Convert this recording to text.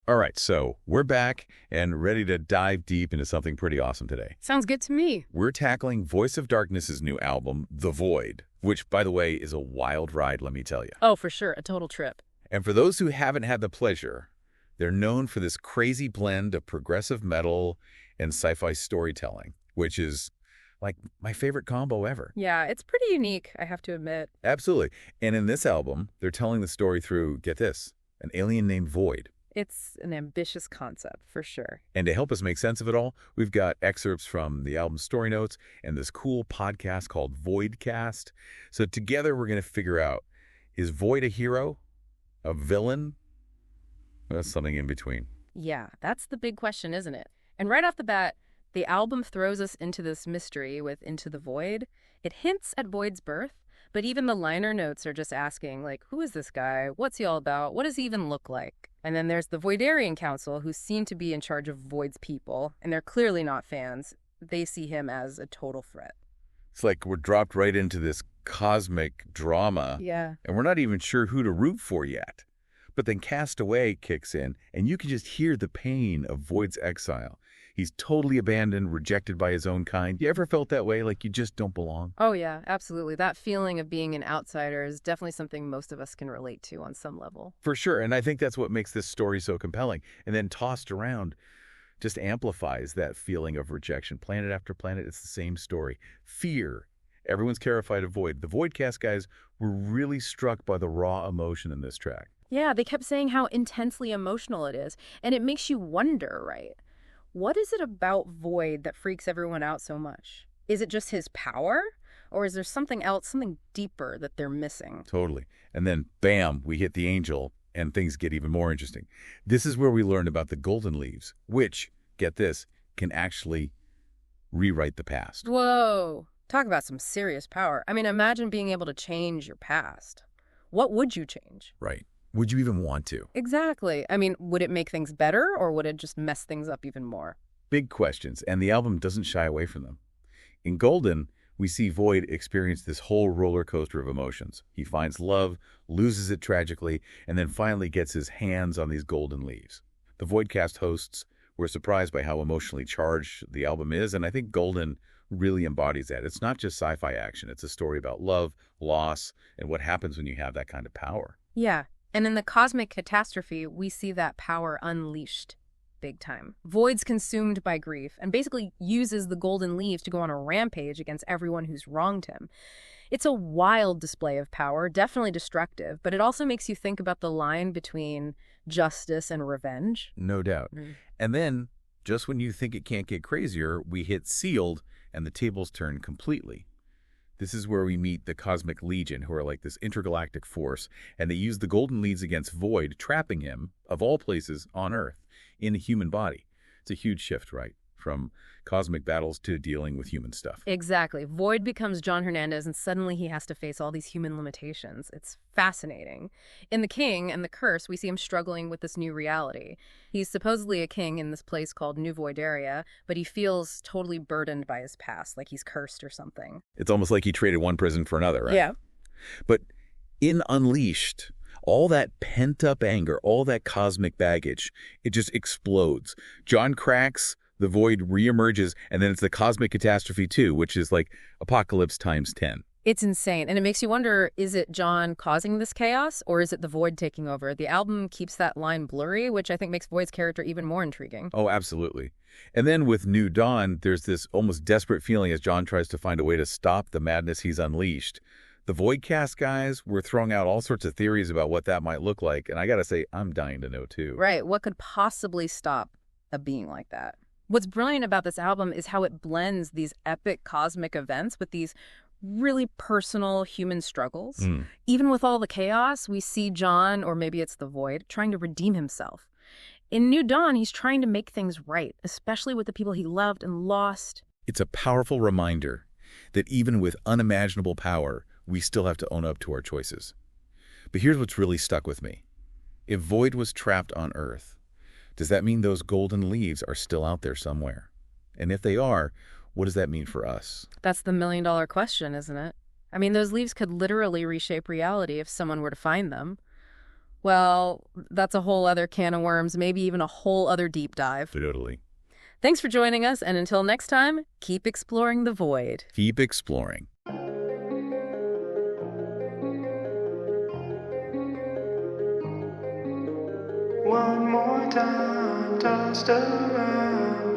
All right, so we're back and ready to dive deep into something pretty awesome today. Sounds good to me. We're tackling Voice of Darkness's new album, The Void, which, by the way, is a wild ride, let me tell you. Oh, for sure. A total trip. And for those who haven't had the pleasure, they're known for this crazy blend of progressive metal and sci-fi storytelling, which is like my favorite combo ever. Yeah, it's pretty unique, I have to admit. Absolutely. And in this album, they're telling the story through, get this, an alien named Void. It's an ambitious concept, for sure. And to help us make sense of it all, we've got excerpts from the album's story notes and this cool podcast called VOIDCast. So together we're going to figure out, is Void a hero? A villain? That's something in between. Yeah, that's the big question, isn't it? And right off the bat, the album throws us into this mystery with Into the Void. It hints at Void's birth, but even the liner notes are just asking, like, who is this guy? What's he all about? What does he even look like? And then there's the Voidarian Council, who seem to be in charge of Void's people, and they're clearly not fans. They see him as a total threat. It's like we're dropped right into this cosmic drama. Yeah. And we're not even sure who to root for yet. But then Castaway kicks in, and you can just hear the pain of Void's exile. He's totally abandoned, rejected by his own kind. You ever felt that way, like you just don't belong? Oh, yeah, absolutely. That feeling of being an outsider is definitely something most of us can relate to on some level. For sure, and I think that's what makes this story so compelling. And then tossed around just amplifies that feeling of rejection. Planet after planet, it's the same story. Fear. Everyone's terrified of Void. The VOIDcast guys were really struck by the raw emotion in this track. Yeah, they kept saying how intensely emotional it is. And it makes you wonder, right? What is it about Void that freaks everyone out so much? Is it just his power? Or is there something else, something deeper that they're missing? Totally. And then, bam, we hit the angel, and things get even more interesting. This is where we learn about the golden leaves, which, get this, can actually rewrite the past. Whoa. Talk about some serious power. I mean, imagine being able to change your past. What would you change? Right. Would you even want to? Exactly. I mean, would it make things better, or would it just mess things up even more? Big questions, and the album doesn't shy away from them. In Golden, we see Void experience this whole roller coaster of emotions. He finds love, loses it tragically, and then finally gets his hands on these golden leaves. The VOIDcast hosts were surprised by how emotionally charged the album is, and I think Golden really embodies that. It's not just sci-fi action. It's a story about love, loss, and what happens when you have that kind of power. Yeah. And in the cosmic catastrophe, we see that power unleashed big time. Void's consumed by grief and basically uses the golden leaves to go on a rampage against everyone who's wronged him. It's a wild display of power, definitely destructive, but it also makes you think about the line between justice and revenge. No doubt. And then, just when you think it can't get crazier, we hit Sealed, and the tables turn completely. This is where we meet the Cosmic Legion, who are like this intergalactic force, and they use the golden leads against Void, trapping him, of all places, on Earth, in a human body. It's a huge shift, right? From cosmic battles to dealing with human stuff. Exactly. Void becomes John Hernandez, and suddenly he has to face all these human limitations. It's fascinating. In The King and the Curse, we see him struggling with this new reality. He's supposedly a king in this place called New Voidaria, but he feels totally burdened by his past, like he's cursed or something. It's almost like he traded one prison for another, right? Yeah. But in Unleashed, all that pent-up anger, all that cosmic baggage, it just explodes. John cracks, the Void reemerges, and then it's the cosmic catastrophe too, which is like apocalypse times 10. It's insane. And it makes you wonder, is it John causing this chaos, or is it the Void taking over? The album keeps that line blurry, which I think makes Void's character even more intriguing. Oh, absolutely. And then with New Dawn, there's this almost desperate feeling as John tries to find a way to stop the madness he's unleashed. The VOIDcast guys were throwing out all sorts of theories about what that might look like, and I gotta say, I'm dying to know too. Right. What could possibly stop a being like that? What's brilliant about this album is how it blends these epic cosmic events with these really personal human struggles. Even with all the chaos, we see John, or maybe it's the Void, trying to redeem himself. In New Dawn, he's trying to make things right, especially with the people he loved and lost. It's a powerful reminder that even with unimaginable power, we still have to own up to our choices. But here's what's really stuck with me. If Void was trapped on Earth, does that mean those golden leaves are still out there somewhere? And if they are, what does that mean for us? That's the million-dollar question, isn't it? I mean, those leaves could literally reshape reality if someone were to find them. Well, that's a whole other can of worms, maybe even a whole other deep dive. Totally. Thanks for joining us, and until next time, keep exploring the void. Keep exploring. One more time, tossed around.